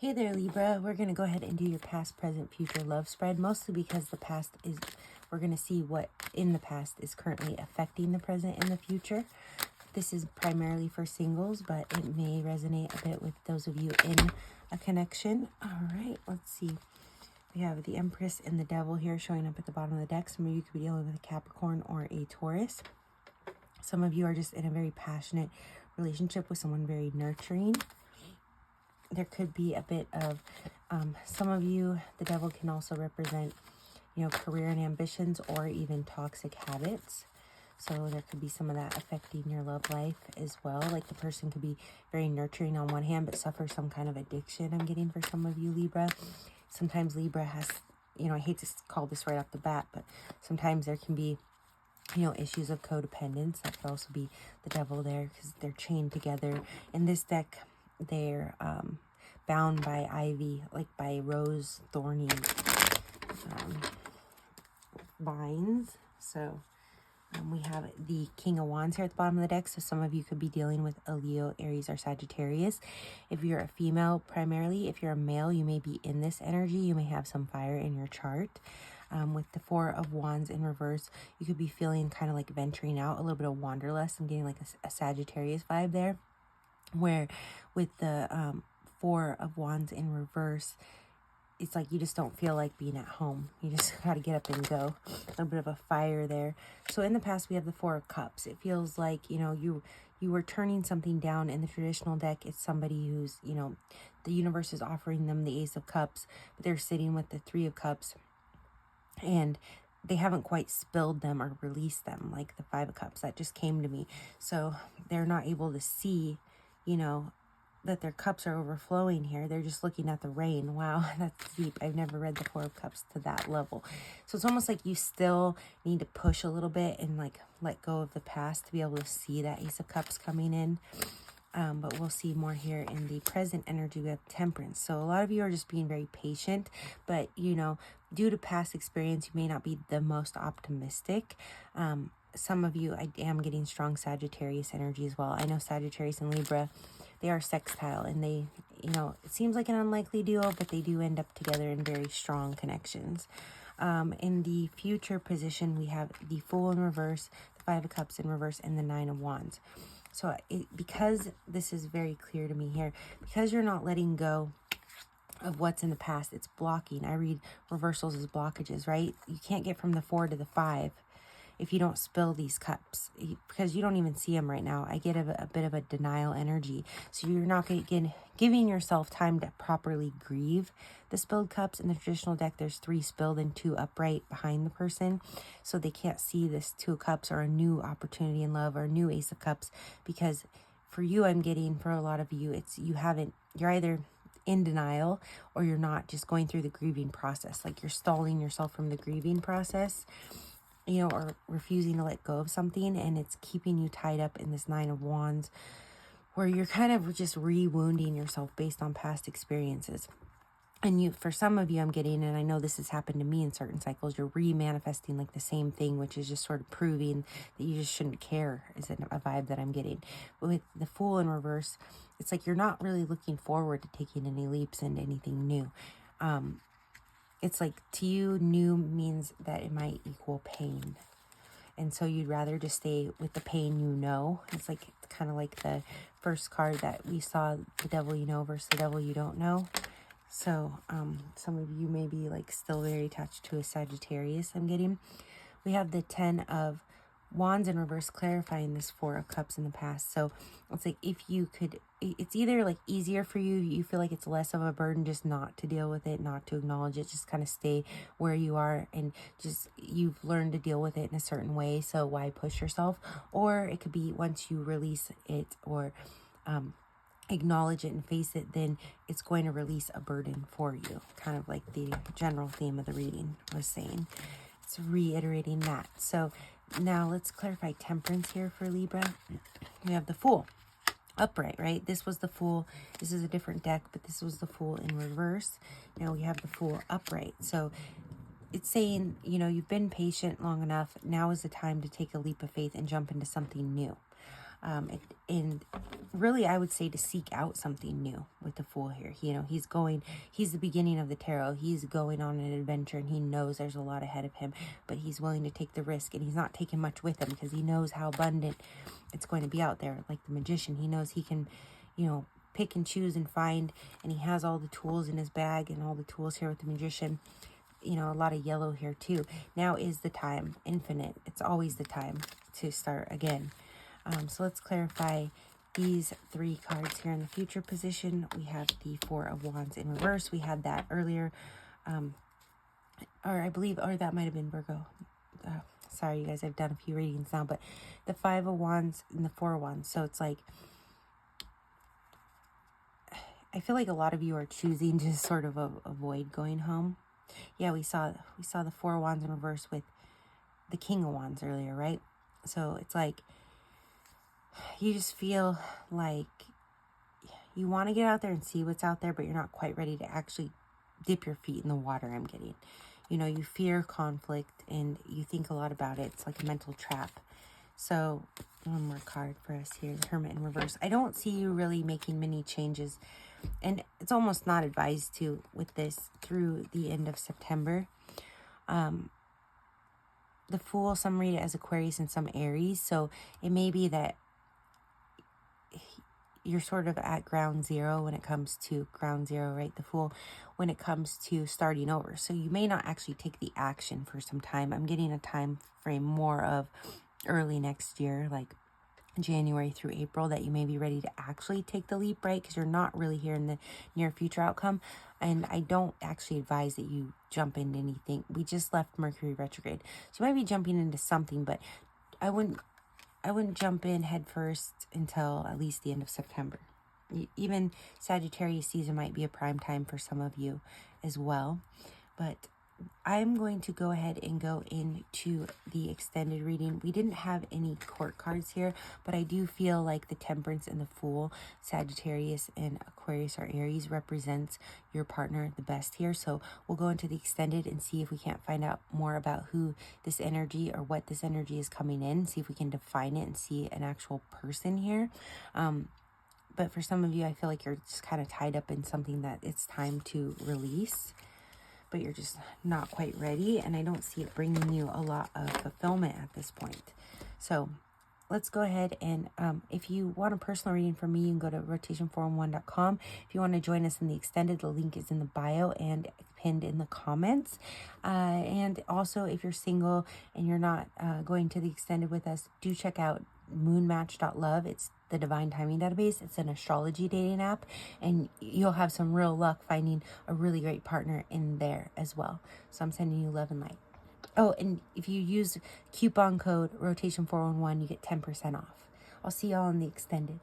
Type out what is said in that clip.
Hey there, Libra. We're going to go ahead and do your past, present, future love spread, mostly because the past is, we're going to see what in the past is currently affecting the present and the future. This is primarily for singles, but it may resonate a bit with those of you in a connection. All right, let's see. We have the Empress and the Devil here showing up at the bottom of the deck. Some of you could be dealing with a Capricorn or a Taurus. Some of you are just in a very passionate relationship with someone very nurturing. There could be a bit of, some of you, the Devil can also represent, career and ambitions or even toxic habits. So there could be some of that affecting your love life as well. Like the person could be very nurturing on one hand, but suffer some kind of addiction, I'm getting for some of you, Libra. Sometimes Libra has, I hate to call this right off the bat, but sometimes there can be, issues of codependence. That could also be the Devil there because they're chained together. In this deck, they're bound by ivy, like by rose thorny vines. So we have the King of Wands here at the bottom of the deck. So some of you could be dealing with a Leo, Aries, or Sagittarius. If you're a female primarily, if you're a male, you may be in this energy. You may have some fire in your chart. With the Four of Wands in reverse, you could be feeling kind of like venturing out, a little bit of wanderlust. I'm getting like a Sagittarius vibe there. Where with the Four of Wands in reverse, it's like you just don't feel like being at home. You just got to get up and go. A little bit of a fire there. So in the past, we have the Four of Cups. It feels like, you were turning something down. In the traditional deck, it's somebody who's, the universe is offering them the Ace of Cups, but they're sitting with the Three of Cups, and they haven't quite spilled them or released them, like the Five of Cups. That just came to me. So they're not able to see, that their cups are overflowing here. They're just looking at the rain. Wow, that's deep. I've never read the Four of Cups to that level. So it's almost like you still need to push a little bit and like let go of the past to be able to see that Ace of Cups coming in. But we'll see more here in the present energy. We have Temperance. So a lot of you are just being very patient, but due to past experience, you may not be the most optimistic. Some of you, I am getting strong Sagittarius energy as well. I know Sagittarius and Libra, they are sextile, and they, it seems like an unlikely duo, but they do end up together in very strong connections. In the future position, we have the Fool in reverse, the Five of Cups in reverse, and the Nine of Wands. So because this is very clear to me here, because you're not letting go of what's in the past, it's blocking. I read reversals as blockages, right? You can't get from the 4 to the 5 if you don't spill these cups, because you don't even see them right now. I get a bit of a denial energy. So you're not giving yourself time to properly grieve the spilled cups. In the traditional deck, there's 3 spilled and 2 upright behind the person. So they can't see this 2 of Cups or a new opportunity in love or a new Ace of Cups, because for you, I'm getting, for a lot of you, you're either in denial or you're not just going through the grieving process. Like you're stalling yourself from the grieving process, or refusing to let go of something, and it's keeping you tied up in this Nine of Wands, where you're kind of just re-wounding yourself based on past experiences. And for some of you, I'm getting, and I know this has happened to me in certain cycles, you're re-manifesting like the same thing, which is just sort of proving that you just shouldn't care, is a vibe that I'm getting. But with the Fool in reverse, it's like you're not really looking forward to taking any leaps into anything new. It's like to you, new means that it might equal pain. And so you'd rather just stay with the pain It's like kind of like the first card that we saw, the Devil you know versus the Devil you don't know. So some of you may be like still very attached to a Sagittarius, I'm getting. We have the 10 of Wands in reverse, clarifying this 4 of Cups in the past. So it's like if you could, it's either like easier for you, you feel like it's less of a burden just not to deal with it, not to acknowledge it, just kind of stay where you are, and just you've learned to deal with it in a certain way, so why push yourself? Or it could be once you release it or acknowledge it and face it, then it's going to release a burden for you, kind of like the general theme of the reading was saying. It's reiterating that. So now let's clarify Temperance here for Libra. We have the Fool upright, right? This was the Fool. This is a different deck, but this was the Fool in reverse. Now we have the Fool upright. So it's saying, you've been patient long enough. Now is the time to take a leap of faith and jump into something new. And really, I would say to seek out something new with the Fool here. You know, he's the beginning of the tarot. He's going on an adventure, and he knows there's a lot ahead of him, but he's willing to take the risk, and he's not taking much with him because he knows how abundant it's going to be out there. Like the magician, he knows he can, you know, pick and choose and find, and he has all the tools in his bag, and all the tools here with the magician. You know, a lot of yellow here too. Now is the time, infinite. It's always the time to start again. So let's clarify these 3 cards here in the future position. We have the 4 of Wands in reverse. We had that earlier. Or I believe, or that might have been Virgo. Sorry, you guys, I've done a few readings now. But the 5 of Wands and the 4 of Wands. So it's like, I feel like a lot of you are choosing to sort of avoid going home. Yeah, we saw the 4 of Wands in reverse with the King of Wands earlier, right? So it's like, you just feel like you want to get out there and see what's out there, but you're not quite ready to actually dip your feet in the water, I'm getting. You know, you fear conflict and you think a lot about it. It's like a mental trap. So, one more card for us here, the Hermit in reverse. I don't see you really making many changes, and it's almost not advised to with this through the end of September. The Fool, some read it as Aquarius and some Aries, so it may be that you're sort of at ground zero when it comes to ground zero, right? The Fool, when it comes to starting over. So you may not actually take the action for some time. I'm getting a time frame more of early next year, like January through April, that you may be ready to actually take the leap, right? Because you're not really here in the near future outcome. And I don't actually advise that you jump into anything. We just left Mercury retrograde. So you might be jumping into something, but I wouldn't jump in head first until at least the end of September. Even Sagittarius season might be a prime time for some of you as well. But I'm going to go ahead and go into the extended reading. We didn't have any court cards here, but I do feel like the Temperance and the Fool, Sagittarius and Aquarius or Aries, represents your partner the best here. So we'll go into the extended and see if we can't find out more about who this energy or what this energy is coming in, see if we can define it and see an actual person here. But for some of you, I feel like you're just kind of tied up in something that it's time to release, but you're just not quite ready, and I don't see it bringing you a lot of fulfillment at this point. So let's go ahead and if you want a personal reading from me, you can go to rotation411.com. If you want to join us in the extended, the link is in the bio and pinned in the comments. And also, if you're single and you're not going to the extended with us, do check out moonmatch.love. It's the divine timing database. It's an astrology dating app, and you'll have some real luck finding a really great partner in there as well. So I'm sending you love and light. Oh, and if you use coupon code rotation411, you get 10% off. I'll see y'all in the extended.